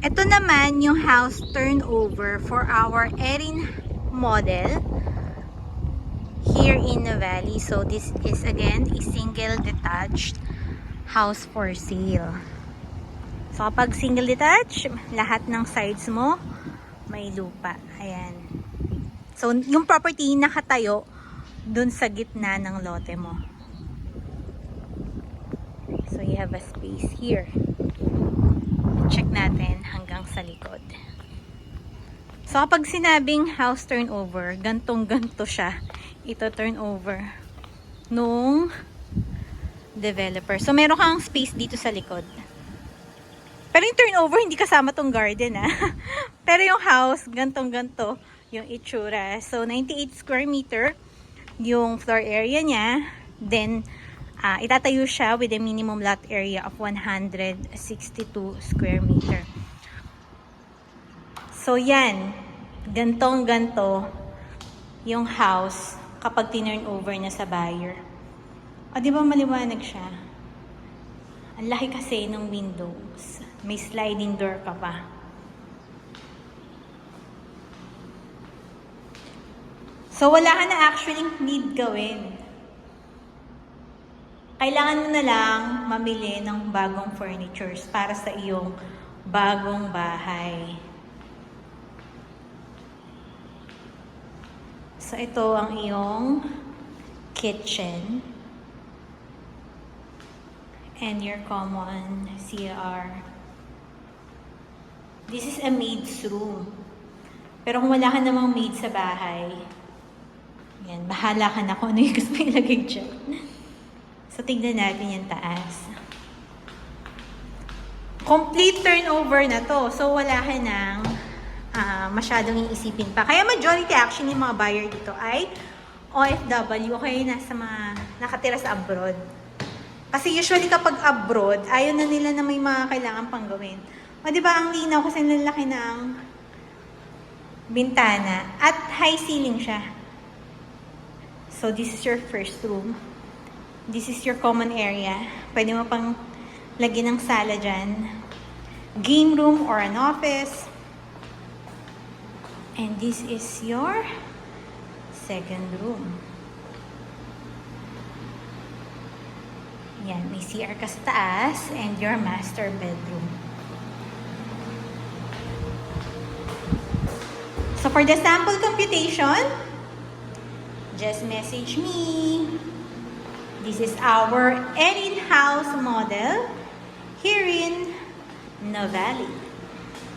Ito naman yung house turnover for our Erin model here in the valley. So this is again a single detached house for sale. So kapag single detached, lahat ng sides mo may lupa. Ayan. So yung property nakatayo dun sa gitna ng lote mo. So you have a space here. Check natin hanggang sa likod. So kapag sinabing house turnover, gantong-ganto siya. Ito turnover nung developer. So meron kang space dito sa likod. Pero yung turnover, hindi kasama tong garden Pero yung house, gantong-ganto yung itsura. So 98 square meter yung floor area niya. Then itatayo siya with a minimum lot area of 162 square meter. So yan, gantong-ganto yung house kapag tinurn over niya sa buyer. O di ba maliwanag siya? Ang laki kasi ng windows. May sliding door ka pa. So wala ka na actually need gawin. Kailangan mo na lang mamili ng bagong furnitures para sa iyong bagong bahay. So ito ang iyong kitchen and your common CR. This is a maid's room. Pero kung wala ka namang maid sa bahay, yan, bahala ka na kung ano yung gusto mo ilagay dyan. So, tignan natin yung taas. Complete turnover na to. So, wala ka nang masyadong iisipin pa. Kaya majority actually mga buyer dito ay OFW o kaya nasa mga nakatira sa abroad. Kasi usually kapag abroad, ayaw na nila na may mga kailangan pang gawin. O diba ang linaw kasi lalaki ng bintana at high ceiling siya. So, this is your first room. This is your common area. Pwede mo pang lagyan ng sala dyan. Game room or an office. And this is your second room. Yan, may CR ka sa taas and your master bedroom. So for the sample computation, just message me. This is our Erin house model here in Nuvali.